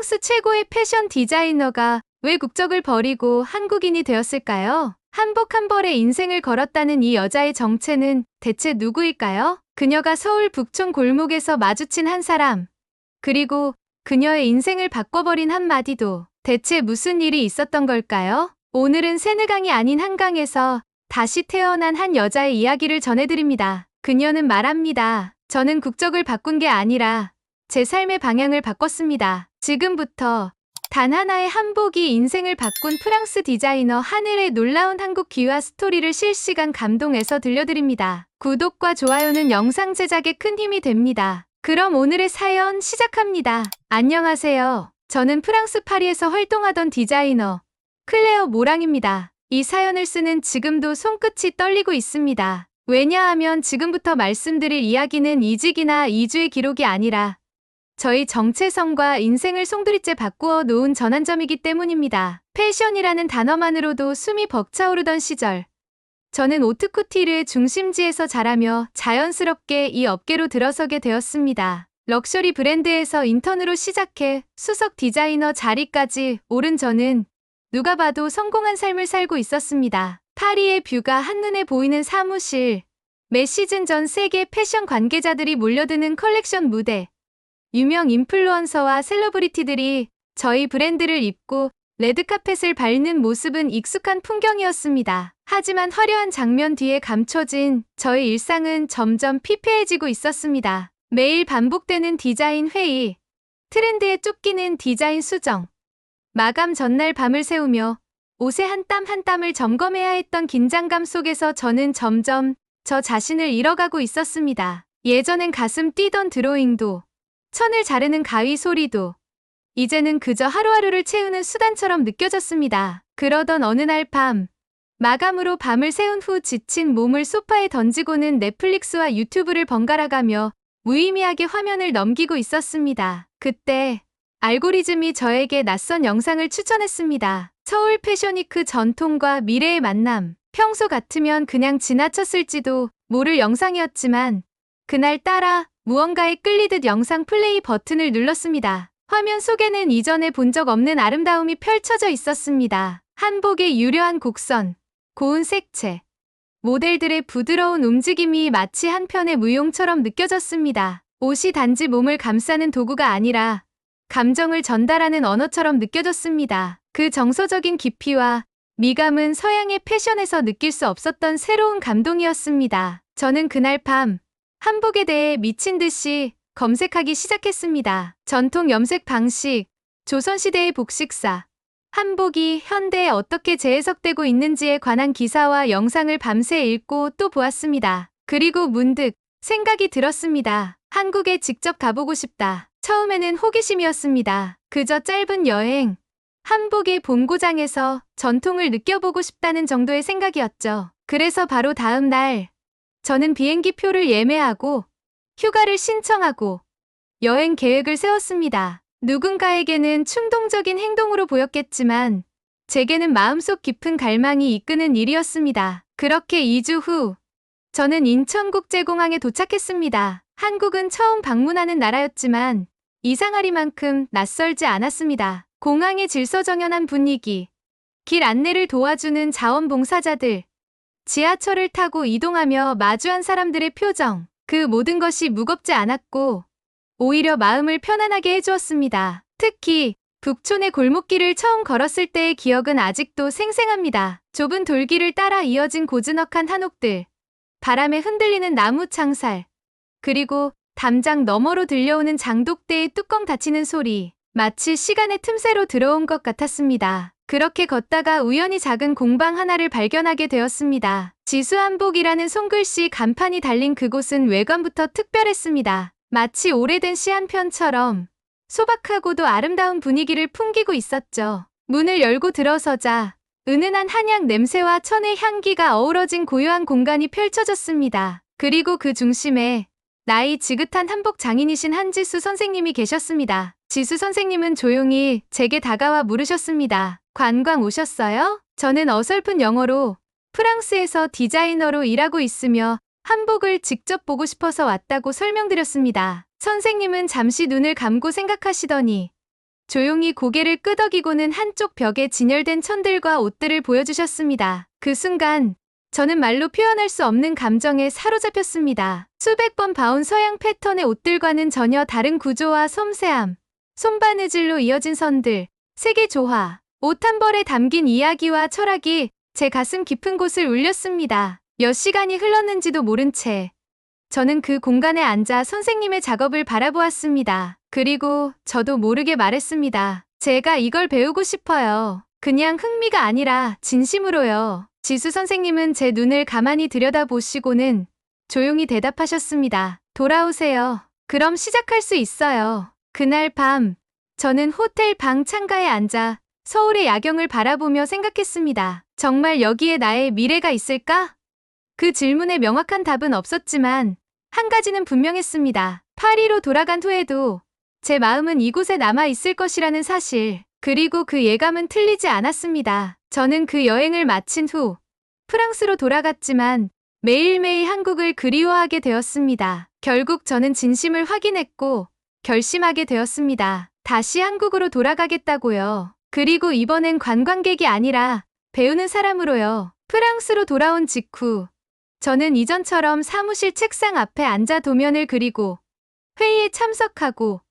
프랑스 최고의 패션 디자이너가 왜 국적을 버리고 한국인이 되었을까요? 한복 한 벌에 인생을 걸었다는 이 여자의 정체는 대체 누구일까요? 그녀가 서울 북촌 골목에서 마주친 한 사람, 그리고 그녀의 인생을 바꿔버린 한마디도 대체 무슨 일이 있었던 걸까요? 오늘은 세느강이 아닌 한강에서 다시 태어난 한 여자의 이야기를 전해드립니다. 그녀는 말합니다. 저는 국적을 바꾼 게 아니라 제 삶의 방향을 바꿨습니다. 지금부터 단 하나의 한복이 인생을 바꾼 프랑스 디자이너 하늘의 놀라운 한국 귀화 스토리를 실시간 감동에서 들려드립니다. 구독과 좋아요는 영상 제작에 큰 힘이 됩니다. 그럼 오늘의 사연 시작합니다. 안녕하세요. 저는 프랑스 파리에서 활동하던 디자이너 클레어 모랑입니다. 이 사연을 쓰는 지금도 손끝이 떨리고 있습니다. 왜냐하면 지금부터 말씀드릴 이야기는 이직이나 이주의 기록이 아니라 저희 정체성과 인생을 송두리째 바꾸어 놓은 전환점이기 때문입니다. 패션이라는 단어만으로도 숨이 벅차오르던 시절, 저는 오트쿠티르의 중심지에서 자라며 자연스럽게 이 업계로 들어서게 되었습니다. 럭셔리 브랜드에서 인턴으로 시작해 수석 디자이너 자리까지 오른 저는 누가 봐도 성공한 삶을 살고 있었습니다. 파리의 뷰가 한눈에 보이는 사무실, 매 시즌 전 세계 패션 관계자들이 몰려드는 컬렉션 무대, 유명 인플루언서와 셀러브리티들이 저희 브랜드를 입고 레드카펫을 밟는 모습은 익숙한 풍경이었습니다. 하지만 화려한 장면 뒤에 감춰진 저의 일상은 점점 피폐해지고 있었습니다. 매일 반복되는 디자인 회의, 트렌드에 쫓기는 디자인 수정, 마감 전날 밤을 새우며 옷의 한 땀 한 땀을 점검해야 했던 긴장감 속에서 저는 점점 저 자신을 잃어가고 있었습니다. 예전엔 가슴 뛰던 드로잉도, 천을 자르는 가위 소리도 이제는 그저 하루하루를 채우는 수단처럼 느껴졌습니다. 그러던 어느 날 밤, 마감으로 밤을 새운 후 지친 몸을 소파에 던지고는 넷플릭스와 유튜브를 번갈아가며 무의미하게 화면을 넘기고 있었습니다. 그때 알고리즘이 저에게 낯선 영상을 추천했습니다. 서울 패션위크 전통과 미래의 만남. 평소 같으면 그냥 지나쳤을지도 모를 영상이었지만 그날따라 무언가에 끌리듯 영상 플레이 버튼을 눌렀습니다. 화면 속에는 이전에 본 적 없는 아름다움이 펼쳐져 있었습니다. 한복의 유려한 곡선, 고운 색채, 모델들의 부드러운 움직임이 마치 한 편의 무용처럼 느껴졌습니다. 옷이 단지 몸을 감싸는 도구가 아니라 감정을 전달하는 언어처럼 느껴졌습니다. 그 정서적인 깊이와 미감은 서양의 패션에서 느낄 수 없었던 새로운 감동이었습니다. 저는 그날 밤 한복에 대해 미친 듯이 검색하기 시작했습니다. 전통 염색 방식, 조선시대의 복식사, 한복이 현대에 어떻게 재해석되고 있는지에 관한 기사와 영상을 밤새 읽고 또 보았습니다. 그리고 문득 생각이 들었습니다. 한국에 직접 가보고 싶다. 처음에는 호기심이었습니다. 그저 짧은 여행, 한복의 본고장에서 전통을 느껴보고 싶다는 정도의 생각이었죠. 그래서 바로 다음 날, 저는 비행기 표를 예매하고 휴가를 신청하고 여행 계획을 세웠습니다. 누군가에게는 충동적인 행동으로 보였겠지만 제게는 마음속 깊은 갈망이 이끄는 일이었습니다. 그렇게 2주 후 저는 인천국제공항에 도착했습니다. 한국은 처음 방문하는 나라였지만 이상하리만큼 낯설지 않았습니다. 공항의 질서정연한 분위기, 길 안내를 도와주는 자원봉사자들, 지하철을 타고 이동하며 마주한 사람들의 표정, 그 모든 것이 무겁지 않았고 오히려 마음을 편안하게 해주었습니다. 특히 북촌의 골목길을 처음 걸었을 때의 기억은 아직도 생생합니다. 좁은 돌길을 따라 이어진 고즈넉한 한옥들, 바람에 흔들리는 나무 창살, 그리고 담장 너머로 들려오는 장독대의 뚜껑 닫히는 소리, 마치 시간의 틈새로 들어온 것 같았습니다. 그렇게 걷다가 우연히 작은 공방 하나를 발견하게 되었습니다. 지수한복이라는 손글씨 간판이 달린 그곳은 외관부터 특별했습니다. 마치 오래된 시 한 편처럼 소박하고도 아름다운 분위기를 풍기고 있었죠. 문을 열고 들어서자 은은한 한약 냄새와 천의 향기가 어우러진 고요한 공간이 펼쳐졌습니다. 그리고 그 중심에 나이 지긋한 한복 장인이신 한지수 선생님이 계셨습니다. 지수 선생님은 조용히 제게 다가와 물으셨습니다. 관광 오셨어요? 저는 어설픈 영어로 프랑스에서 디자이너로 일하고 있으며 한복을 직접 보고 싶어서 왔다고 설명드렸습니다. 선생님은 잠시 눈을 감고 생각하시더니 조용히 고개를 끄덕이고는 한쪽 벽에 진열된 천들과 옷들을 보여주셨습니다. 그 순간 저는 말로 표현할 수 없는 감정에 사로잡혔습니다. 수백 번 봐온 서양 패턴의 옷들과는 전혀 다른 구조와 섬세함, 손바느질로 이어진 선들, 세계 조화, 옷 한 벌에 담긴 이야기와 철학이 제 가슴 깊은 곳을 울렸습니다. 몇 시간이 흘렀는지도 모른 채 저는 그 공간에 앉아 선생님의 작업을 바라보았습니다. 그리고 저도 모르게 말했습니다. 제가 이걸 배우고 싶어요. 그냥 흥미가 아니라 진심으로요. 지수 선생님은 제 눈을 가만히 들여다보시고는 조용히 대답하셨습니다. 돌아오세요. 그럼 시작할 수 있어요. 그날 밤 저는 호텔 방 창가에 앉아 서울의 야경을 바라보며 생각했습니다. 정말 여기에 나의 미래가 있을까? 그 질문에 명확한 답은 없었지만 한 가지는 분명했습니다. 파리로 돌아간 후에도 제 마음은 이곳에 남아 있을 것이라는 사실. 그리고 그 예감은 틀리지 않았습니다. 저는 그 여행을 마친 후 프랑스로 돌아갔지만 매일매일 한국을 그리워하게 되었습니다. 결국 저는 진심을 확인했고 결심하게 되었습니다. 다시 한국으로 돌아가겠다고요. 그리고 이번엔 관광객이 아니라 배우는 사람으로요. 프랑스로 돌아온 직후 저는 이전처럼 사무실 책상 앞에 앉아 도면을 그리고 회의에 참석하고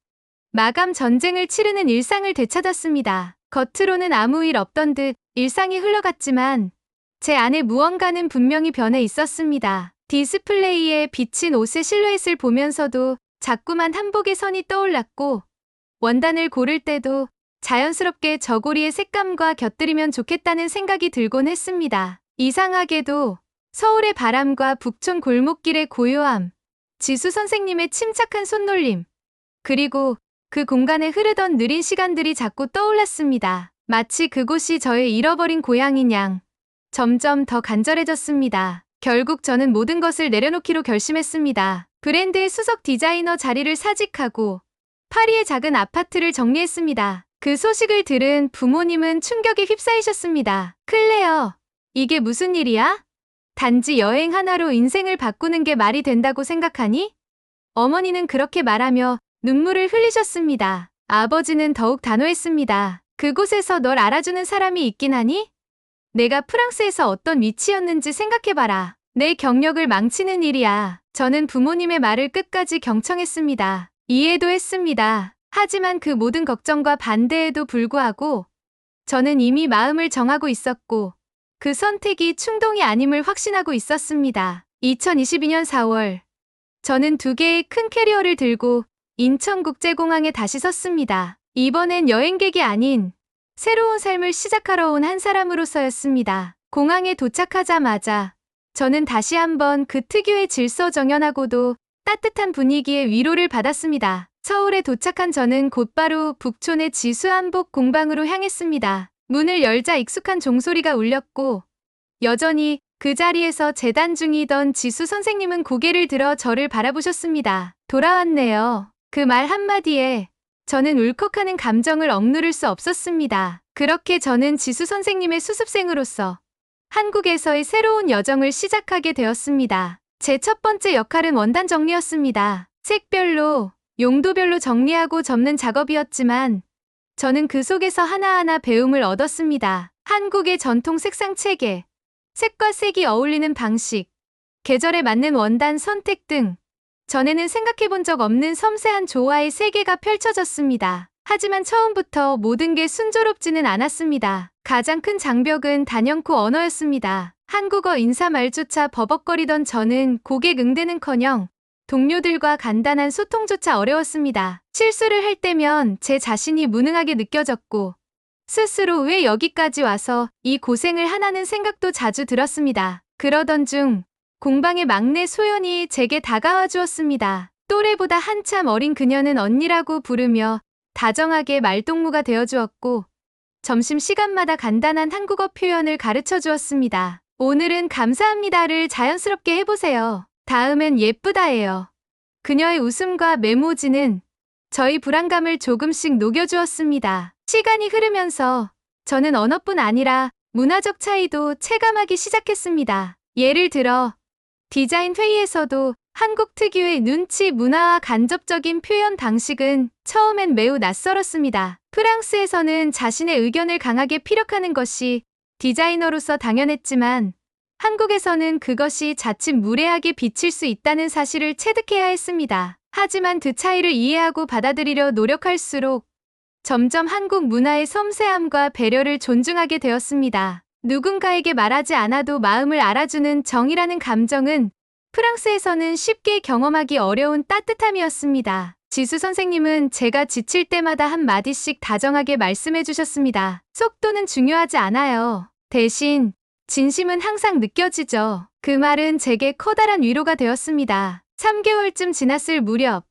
마감 전쟁을 치르는 일상을 되찾았습니다. 겉으로는 아무 일 없던 듯 일상이 흘러갔지만 제 안에 무언가는 분명히 변해 있었습니다. 디스플레이에 비친 옷의 실루엣을 보면서도 자꾸만 한복의 선이 떠올랐고 원단을 고를 때도 자연스럽게 저고리의 색감과 곁들이면 좋겠다는 생각이 들곤 했습니다. 이상하게도 서울의 바람과 북촌 골목길의 고요함, 지수 선생님의 침착한 손놀림, 그리고 그 공간에 흐르던 느린 시간들이 자꾸 떠올랐습니다. 마치 그곳이 저의 잃어버린 고향인 양 점점 더 간절해졌습니다. 결국 저는 모든 것을 내려놓기로 결심했습니다. 브랜드의 수석 디자이너 자리를 사직하고 파리의 작은 아파트를 정리했습니다. 그 소식을 들은 부모님은 충격에 휩싸이셨습니다. 클레어, 이게 무슨 일이야? 단지 여행 하나로 인생을 바꾸는 게 말이 된다고 생각하니? 어머니는 그렇게 말하며 눈물을 흘리셨습니다. 아버지는 더욱 단호했습니다. 그곳에서 널 알아주는 사람이 있긴 하니? 내가 프랑스에서 어떤 위치였는지 생각해봐라. 내 경력을 망치는 일이야. 저는 부모님의 말을 끝까지 경청했습니다. 이해도 했습니다. 하지만 그 모든 걱정과 반대에도 불구하고 저는 이미 마음을 정하고 있었고 그 선택이 충동이 아님을 확신하고 있었습니다. 2022년 4월 저는 2개의 큰 캐리어를 들고 인천국제공항에 다시 섰습니다. 이번엔 여행객이 아닌 새로운 삶을 시작하러 온 한 사람으로서였습니다. 공항에 도착하자마자 저는 다시 한번 그 특유의 질서정연하고도 따뜻한 분위기의 위로를 받았습니다. 서울에 도착한 저는 곧바로 북촌의 지수 한복 공방으로 향했습니다. 문을 열자 익숙한 종소리가 울렸고 여전히 그 자리에서 재단 중이던 지수 선생님은 고개를 들어 저를 바라보셨습니다. 돌아왔네요. 그 말 한마디에 저는 울컥하는 감정을 억누를 수 없었습니다. 그렇게 저는 지수 선생님의 수습생으로서 한국에서의 새로운 여정을 시작하게 되었습니다. 제 첫 번째 역할은 원단 정리였습니다. 색별로, 용도별로 정리하고 접는 작업이었지만 저는 그 속에서 하나하나 배움을 얻었습니다. 한국의 전통 색상 체계, 색과 색이 어울리는 방식, 계절에 맞는 원단 선택 등 전에는 생각해본 적 없는 섬세한 조화의 세계가 펼쳐졌습니다. 하지만 처음부터 모든 게 순조롭지는 않았습니다. 가장 큰 장벽은 단연코 언어였습니다. 한국어 인사말조차 버벅거리던 저는 고객 응대는커녕 동료들과 간단한 소통조차 어려웠습니다. 실수를 할 때면 제 자신이 무능하게 느껴졌고 스스로 왜 여기까지 와서 이 고생을 하나는 생각도 자주 들었습니다. 그러던 중 공방의 막내 소연이 제게 다가와 주었습니다. 또래보다 한참 어린 그녀는 언니라고 부르며 다정하게 말동무가 되어주었고 점심시간마다 간단한 한국어 표현을 가르쳐 주었습니다. 오늘은 감사합니다를 자연스럽게 해보세요. 다음엔 예쁘다예요. 그녀의 웃음과 메모지는 저희 불안감을 조금씩 녹여주었습니다. 시간이 흐르면서 저는 언어뿐 아니라 문화적 차이도 체감하기 시작했습니다. 예를 들어 디자인 회의에서도 한국 특유의 눈치 문화와 간접적인 표현 방식은 처음엔 매우 낯설었습니다. 프랑스에서는 자신의 의견을 강하게 피력하는 것이 디자이너로서 당연했지만 한국에서는 그것이 자칫 무례하게 비칠 수 있다는 사실을 체득해야 했습니다. 하지만 그 차이를 이해하고 받아들이려 노력할수록 점점 한국 문화의 섬세함과 배려를 존중하게 되었습니다. 누군가에게 말하지 않아도 마음을 알아주는 정이라는 감정은 프랑스에서는 쉽게 경험하기 어려운 따뜻함이었습니다. 지수 선생님은 제가 지칠 때마다 한마디씩 다정하게 말씀해 주셨습니다. 속도는 중요하지 않아요. 대신 진심은 항상 느껴지죠. 그 말은 제게 커다란 위로가 되었습니다. 3개월쯤 지났을 무렵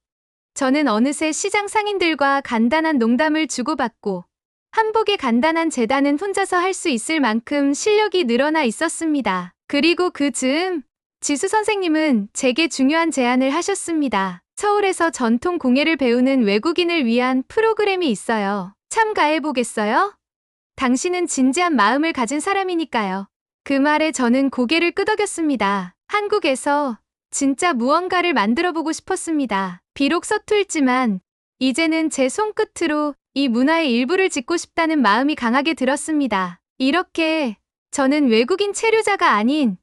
저는 어느새 시장 상인들과 간단한 농담을 주고받고 한복의 간단한 재단은 혼자서 할 수 있을 만큼 실력이 늘어나 있었습니다. 그리고 그 즈음 지수 선생님은 제게 중요한 제안을 하셨습니다. 서울에서 전통 공예를 배우는 외국인을 위한 프로그램이 있어요. 참가해보겠어요? 당신은 진지한 마음을 가진 사람이니까요. 그 말에 저는 고개를 끄덕였습니다. 한국에서 진짜 무언가를 만들어보고 싶었습니다. 비록 서툴지만 이제는 제 손끝으로 이 문화의 일부를 짓고 싶다는 마음이 강하게 들었습니다. 이렇게 저는 외국인 체류자가 아닌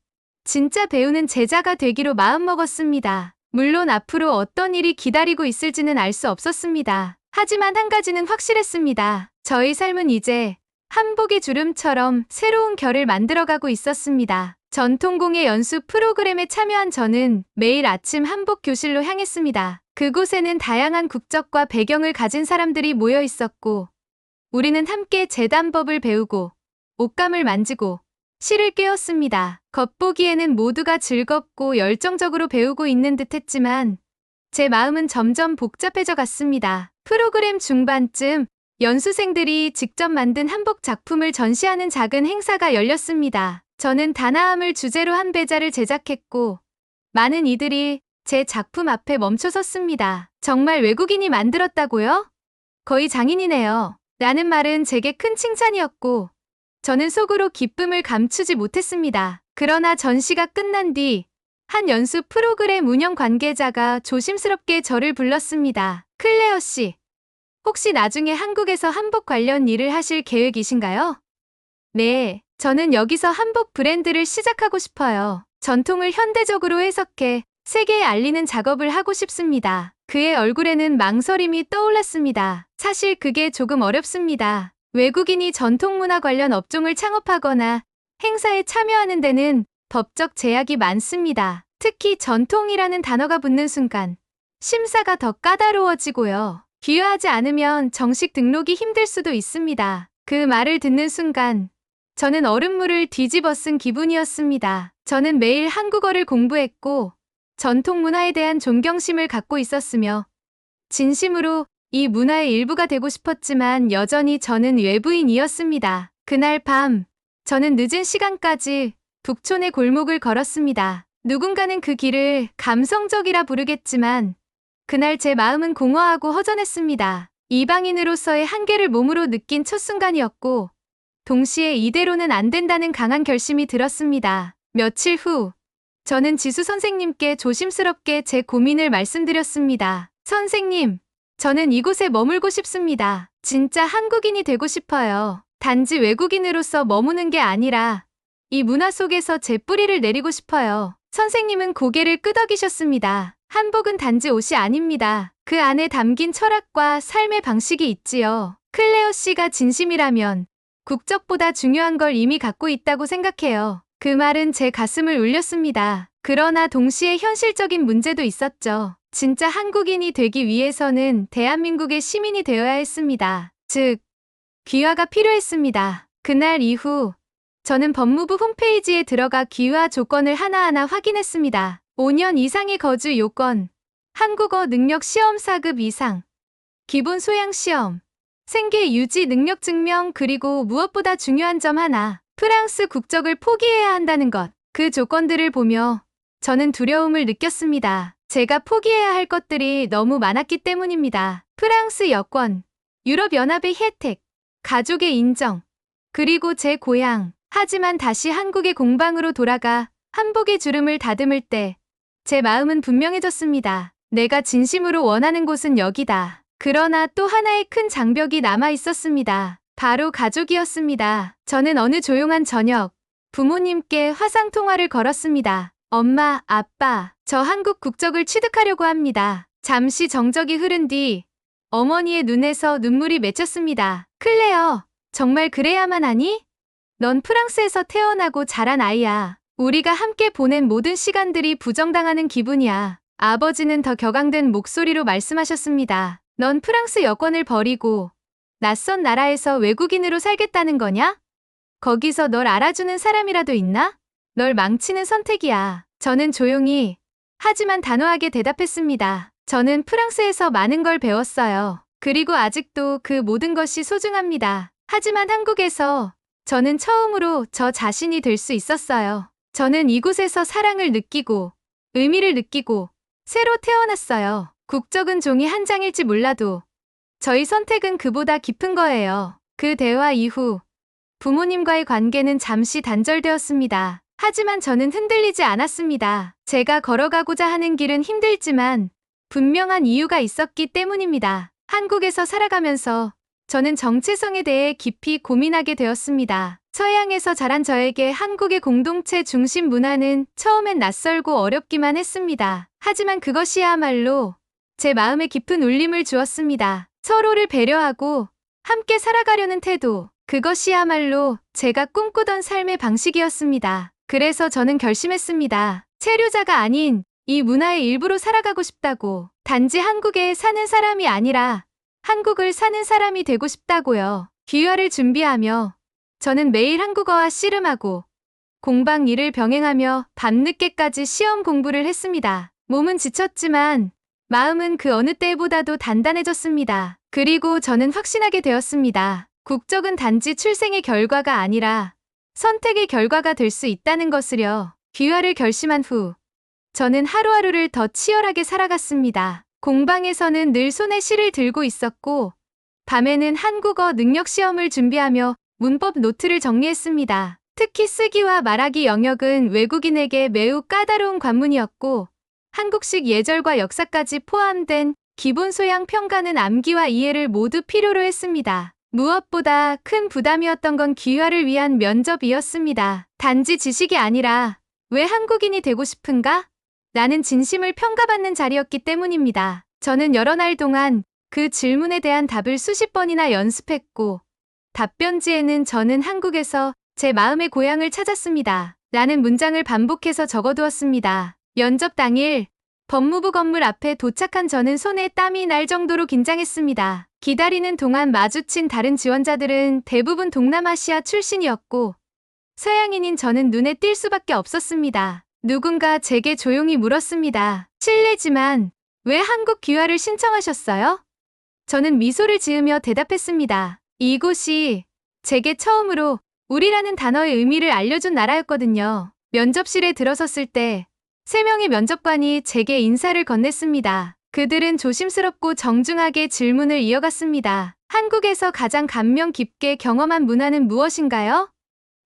진짜 배우는 제자가 되기로 마음먹었습니다. 물론 앞으로 어떤 일이 기다리고 있을지는 알 수 없었습니다. 하지만 한 가지는 확실했습니다. 저의 삶은 이제 한복의 주름처럼 새로운 결을 만들어가고 있었습니다. 전통공예 연수 프로그램에 참여한 저는 매일 아침 한복 교실로 향했습니다. 그곳에는 다양한 국적과 배경을 가진 사람들이 모여 있었고 우리는 함께 재단법을 배우고 옷감을 만지고 실을 꿰었습니다. 겉보기에는 모두가 즐겁고 열정적으로 배우고 있는 듯 했지만 제 마음은 점점 복잡해져 갔습니다. 프로그램 중반쯤 연수생들이 직접 만든 한복 작품을 전시하는 작은 행사가 열렸습니다. 저는 다나함을 주제로 한 배자를 제작했고 많은 이들이 제 작품 앞에 멈춰 섰습니다. 정말 외국인이 만들었다고요? 거의 장인이네요. 라는 말은 제게 큰 칭찬이었고 저는 속으로 기쁨을 감추지 못했습니다. 그러나 전시가 끝난 뒤 한 연수 프로그램 운영 관계자가 조심스럽게 저를 불렀습니다. 클레어 씨, 혹시 나중에 한국에서 한복 관련 일을 하실 계획이신가요? 네, 저는 여기서 한복 브랜드를 시작하고 싶어요. 전통을 현대적으로 해석해 세계에 알리는 작업을 하고 싶습니다. 그의 얼굴에는 망설임이 떠올랐습니다. 사실 그게 조금 어렵습니다. 외국인이 전통문화 관련 업종을 창업하거나 행사에 참여하는 데는 법적 제약이 많습니다. 특히 전통이라는 단어가 붙는 순간 심사가 더 까다로워지고요. 귀화하지 않으면 정식 등록이 힘들 수도 있습니다. 그 말을 듣는 순간 저는 얼음물을 뒤집어 쓴 기분이었습니다. 저는 매일 한국어를 공부했고 전통 문화에 대한 존경심을 갖고 있었으며 진심으로 이 문화의 일부가 되고 싶었지만 여전히 저는 외부인이었습니다. 그날 밤 저는 늦은 시간까지 북촌의 골목을 걸었습니다. 누군가는 그 길을 감성적이라 부르겠지만 그날 제 마음은 공허하고 허전했습니다. 이방인으로서의 한계를 몸으로 느낀 첫 순간이었고 동시에 이대로는 안 된다는 강한 결심이 들었습니다. 며칠 후 저는 지수 선생님께 조심스럽게 제 고민을 말씀드렸습니다. 선생님, 저는 이곳에 머물고 싶습니다. 진짜 한국인이 되고 싶어요. 단지 외국인으로서 머무는 게 아니라 이 문화 속에서 제 뿌리를 내리고 싶어요. 선생님은 고개를 끄덕이셨습니다. 한복은 단지 옷이 아닙니다. 그 안에 담긴 철학과 삶의 방식이 있지요. 클레어 씨가 진심이라면 국적보다 중요한 걸 이미 갖고 있다고 생각해요. 그 말은 제 가슴을 울렸습니다. 그러나 동시에 현실적인 문제도 있었죠. 진짜 한국인이 되기 위해서는 대한민국의 시민이 되어야 했습니다. 즉, 귀화가 필요했습니다. 그날 이후 저는 법무부 홈페이지에 들어가 귀화 조건을 하나하나 확인했습니다. 5년 이상의 거주 요건, 한국어 능력 시험 4급 이상, 기본 소양 시험, 생계 유지 능력 증명 그리고 무엇보다 중요한 점 하나, 프랑스 국적을 포기해야 한다는 것. 그 조건들을 보며 저는 두려움을 느꼈습니다. 제가 포기해야 할 것들이 너무 많았기 때문입니다. 프랑스 여권, 유럽연합의 혜택, 가족의 인정, 그리고 제 고향. 하지만 다시 한국의 공방으로 돌아가 한복의 주름을 다듬을 때 제 마음은 분명해졌습니다. 내가 진심으로 원하는 곳은 여기다. 그러나 또 하나의 큰 장벽이 남아 있었습니다. 바로 가족이었습니다. 저는 어느 조용한 저녁, 부모님께 화상통화를 걸었습니다. 엄마, 아빠, 저 한국 국적을 취득하려고 합니다. 잠시 정적이 흐른 뒤 어머니의 눈에서 눈물이 맺혔습니다. 클레어, 정말 그래야만 하니? 넌 프랑스에서 태어나고 자란 아이야. 우리가 함께 보낸 모든 시간들이 부정당하는 기분이야. 아버지는 더 격앙된 목소리로 말씀하셨습니다. 넌 프랑스 여권을 버리고 낯선 나라에서 외국인으로 살겠다는 거냐? 거기서 널 알아주는 사람이라도 있나? 널 망치는 선택이야. 저는 조용히 하지만 단호하게 대답했습니다. 저는 프랑스에서 많은 걸 배웠어요. 그리고 아직도 그 모든 것이 소중합니다. 하지만 한국에서 저는 처음으로 저 자신이 될 수 있었어요. 저는 이곳에서 사랑을 느끼고 의미를 느끼고 새로 태어났어요. 국적은 종이 한 장일지 몰라도 저희 선택은 그보다 깊은 거예요. 그 대화 이후 부모님과의 관계는 잠시 단절되었습니다. 하지만 저는 흔들리지 않았습니다. 제가 걸어가고자 하는 길은 힘들지만 분명한 이유가 있었기 때문입니다. 한국에서 살아가면서 저는 정체성에 대해 깊이 고민하게 되었습니다. 서양에서 자란 저에게 한국의 공동체 중심 문화는 처음엔 낯설고 어렵기만 했습니다. 하지만 그것이야말로 제 마음에 깊은 울림을 주었습니다. 서로를 배려하고 함께 살아가려는 태도, 그것이야말로 제가 꿈꾸던 삶의 방식이었습니다. 그래서 저는 결심했습니다. 체류자가 아닌 이 문화의 일부로 살아가고 싶다고. 단지 한국에 사는 사람이 아니라 한국을 사는 사람이 되고 싶다고요. 귀화를 준비하며 저는 매일 한국어와 씨름하고 공방 일을 병행하며 밤늦게까지 시험 공부를 했습니다. 몸은 지쳤지만 마음은 그 어느 때보다도 단단해졌습니다. 그리고 저는 확신하게 되었습니다. 국적은 단지 출생의 결과가 아니라 선택의 결과가 될 수 있다는 것을요. 귀화를 결심한 후 저는 하루하루를 더 치열하게 살아갔습니다. 공방에서는 늘 손에 시를 들고 있었고 밤에는 한국어 능력 시험을 준비하며 문법 노트를 정리했습니다. 특히 쓰기와 말하기 영역은 외국인에게 매우 까다로운 관문이었고 한국식 예절과 역사까지 포함된 기본 소양 평가는 암기와 이해를 모두 필요로 했습니다. 무엇보다 큰 부담이었던 건 귀화를 위한 면접이었습니다. 단지 지식이 아니라 왜 한국인이 되고 싶은가? 라는 진심을 평가받는 자리였기 때문입니다. 저는 여러 날 동안 그 질문에 대한 답을 수십 번이나 연습했고 답변지에는 저는 한국에서 제 마음의 고향을 찾았습니다. 라는 문장을 반복해서 적어두었습니다. 면접 당일 법무부 건물 앞에 도착한 저는 손에 땀이 날 정도로 긴장했습니다. 기다리는 동안 마주친 다른 지원자들은 대부분 동남아시아 출신이었고 서양인인 저는 눈에 띌 수밖에 없었습니다. 누군가 제게 조용히 물었습니다. 실례지만 왜 한국 귀화를 신청하셨어요? 저는 미소를 지으며 대답했습니다. 이곳이 제게 처음으로 우리라는 단어의 의미를 알려준 나라였거든요. 면접실에 들어섰을 때 3명의 면접관이 제게 인사를 건넸습니다. 그들은 조심스럽고 정중하게 질문을 이어갔습니다. 한국에서 가장 감명 깊게 경험한 문화는 무엇인가요?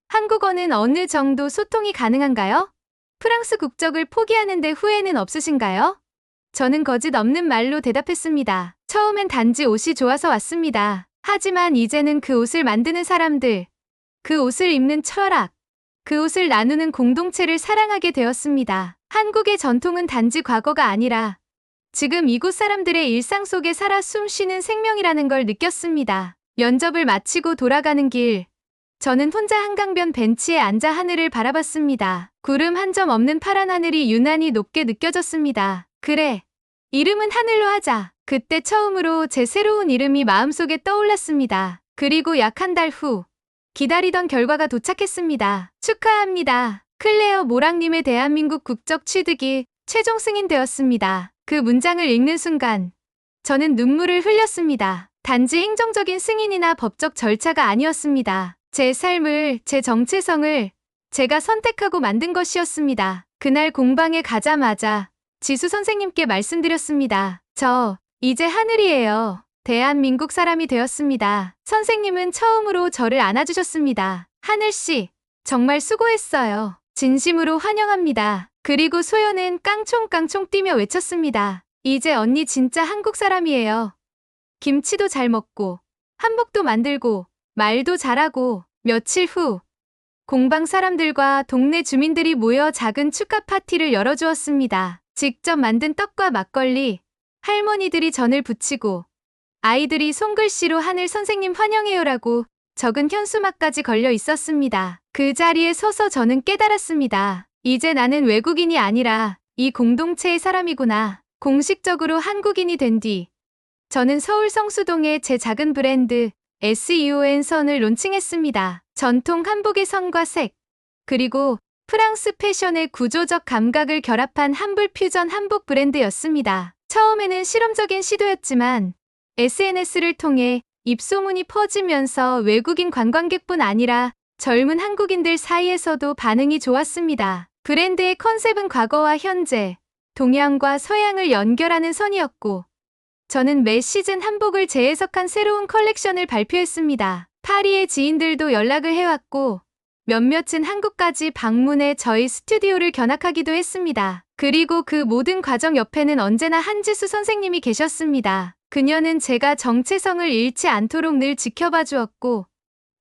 한국어는 어느 정도 소통이 가능한가요? 프랑스 국적을 포기하는데 후회는 없으신가요? 저는 거짓 없는 말로 대답했습니다. 처음엔 단지 옷이 좋아서 왔습니다. 하지만 이제는 그 옷을 만드는 사람들, 그 옷을 입는 철학, 그 옷을 나누는 공동체를 사랑하게 되었습니다. 한국의 전통은 단지 과거가 아니라 지금 이곳 사람들의 일상 속에 살아 숨쉬는 생명이라는 걸 느꼈습니다. 면접을 마치고 돌아가는 길, 저는 혼자 한강변 벤치에 앉아 하늘을 바라봤습니다. 구름 한 점 없는 파란 하늘이 유난히 높게 느껴졌습니다. 그래, 이름은 하늘로 하자. 그때 처음으로 제 새로운 이름이 마음속에 떠올랐습니다. 그리고 약 한 달 후, 기다리던 결과가 도착했습니다. 축하합니다. 클레어 모랑님의 대한민국 국적 취득이 최종 승인되었습니다. 그 문장을 읽는 순간 저는 눈물을 흘렸습니다. 단지 행정적인 승인이나 법적 절차가 아니었습니다. 제 삶을, 제 정체성을 제가 선택하고 만든 것이었습니다. 그날 공방에 가자마자 지수 선생님께 말씀드렸습니다. 저 이제 하늘이에요. 대한민국 사람이 되었습니다. 선생님은 처음으로 저를 안아주셨습니다. 하늘씨, 정말 수고했어요. 진심으로 환영합니다. 그리고 소연은 깡총깡총 뛰며 외쳤습니다. 이제 언니 진짜 한국 사람이에요. 김치도 잘 먹고, 한복도 만들고, 말도 잘하고. 며칠 후, 공방 사람들과 동네 주민들이 모여 작은 축하 파티를 열어주었습니다. 직접 만든 떡과 막걸리, 할머니들이 전을 부치고, 아이들이 손글씨로 하늘 선생님 환영해요라고 적은 현수막까지 걸려 있었습니다. 그 자리에 서서 저는 깨달았습니다. 이제 나는 외국인이 아니라 이 공동체의 사람이구나. 공식적으로 한국인이 된 뒤, 저는 서울 성수동에 제 작은 브랜드 SEON 선을 론칭했습니다. 전통 한복의 선과 색, 그리고 프랑스 패션의 구조적 감각을 결합한 한불 퓨전 한복 브랜드였습니다. 처음에는 실험적인 시도였지만 SNS를 통해 입소문이 퍼지면서 외국인 관광객뿐 아니라 젊은 한국인들 사이에서도 반응이 좋았습니다. 브랜드의 컨셉은 과거와 현재, 동양과 서양을 연결하는 선이었고, 저는 매 시즌 한복을 재해석한 새로운 컬렉션을 발표했습니다. 파리의 지인들도 연락을 해왔고, 몇몇은 한국까지 방문해 저희 스튜디오를 견학하기도 했습니다. 그리고 그 모든 과정 옆에는 언제나 한지수 선생님이 계셨습니다. 그녀는 제가 정체성을 잃지 않도록 늘 지켜봐 주었고,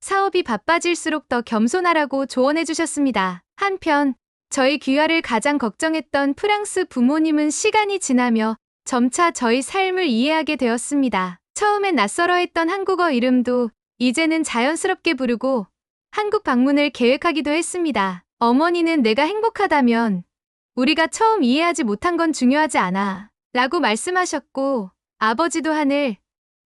사업이 바빠질수록 더 겸손하라고 조언해 주셨습니다. 한편, 저희 귀화를 가장 걱정했던 프랑스 부모님은 시간이 지나며 점차 저희 삶을 이해하게 되었습니다. 처음엔 낯설어했던 한국어 이름도 이제는 자연스럽게 부르고 한국 방문을 계획하기도 했습니다. 어머니는 내가 행복하다면 우리가 처음 이해하지 못한 건 중요하지 않아 라고 말씀하셨고, 아버지도 하늘,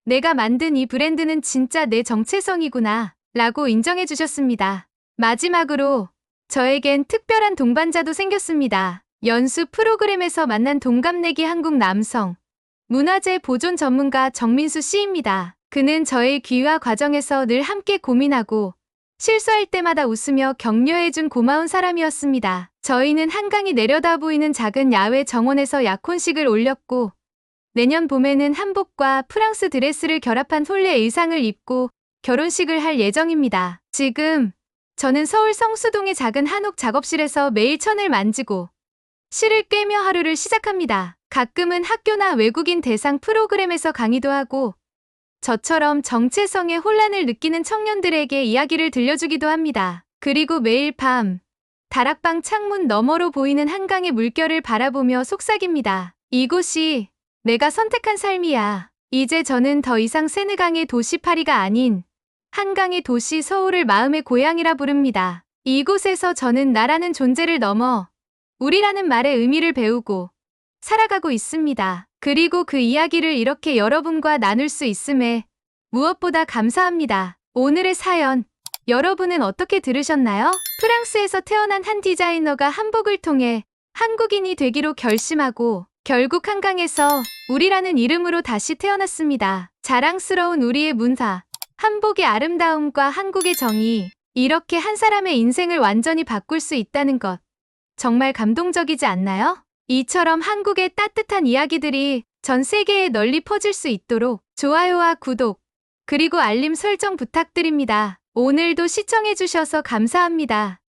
내가 만든 이 브랜드는 진짜 내 정체성이구나 라고 인정해 주셨습니다. 마지막으로 저에겐 특별한 동반자도 생겼습니다. 연수 프로그램에서 만난 동갑내기 한국 남성, 문화재 보존 전문가 정민수 씨입니다. 그는 저의 귀화 과정에서 늘 함께 고민하고 실수할 때마다 웃으며 격려해준 고마운 사람이었습니다. 저희는 한강이 내려다 보이는 작은 야외 정원에서 약혼식을 올렸고, 내년 봄에는 한복과 프랑스 드레스를 결합한 홀레 의상을 입고 결혼식을 할 예정입니다. 지금 저는 서울 성수동의 작은 한옥 작업실에서 매일 천을 만지고 실을 꿰며 하루를 시작합니다. 가끔은 학교나 외국인 대상 프로그램에서 강의도 하고, 저처럼 정체성의 혼란을 느끼는 청년들에게 이야기를 들려주기도 합니다. 그리고 매일 밤 다락방 창문 너머로 보이는 한강의 물결을 바라보며 속삭입니다. 이곳이 내가 선택한 삶이야. 이제 저는 더 이상 세느강의 도시 파리가 아닌 한강의 도시 서울을 마음의 고향이라 부릅니다. 이곳에서 저는 나라는 존재를 넘어 우리라는 말의 의미를 배우고 살아가고 있습니다. 그리고 그 이야기를 이렇게 여러분과 나눌 수 있음에 무엇보다 감사합니다. 오늘의 사연, 여러분은 어떻게 들으셨나요? 프랑스에서 태어난 한 디자이너가 한복을 통해 한국인이 되기로 결심하고 결국 한강에서 우리라는 이름으로 다시 태어났습니다. 자랑스러운 우리의 문화, 한복의 아름다움과 한국의 정의, 이렇게 한 사람의 인생을 완전히 바꿀 수 있다는 것, 정말 감동적이지 않나요? 이처럼 한국의 따뜻한 이야기들이 전 세계에 널리 퍼질 수 있도록 좋아요와 구독, 그리고 알림 설정 부탁드립니다. 오늘도 시청해주셔서 감사합니다.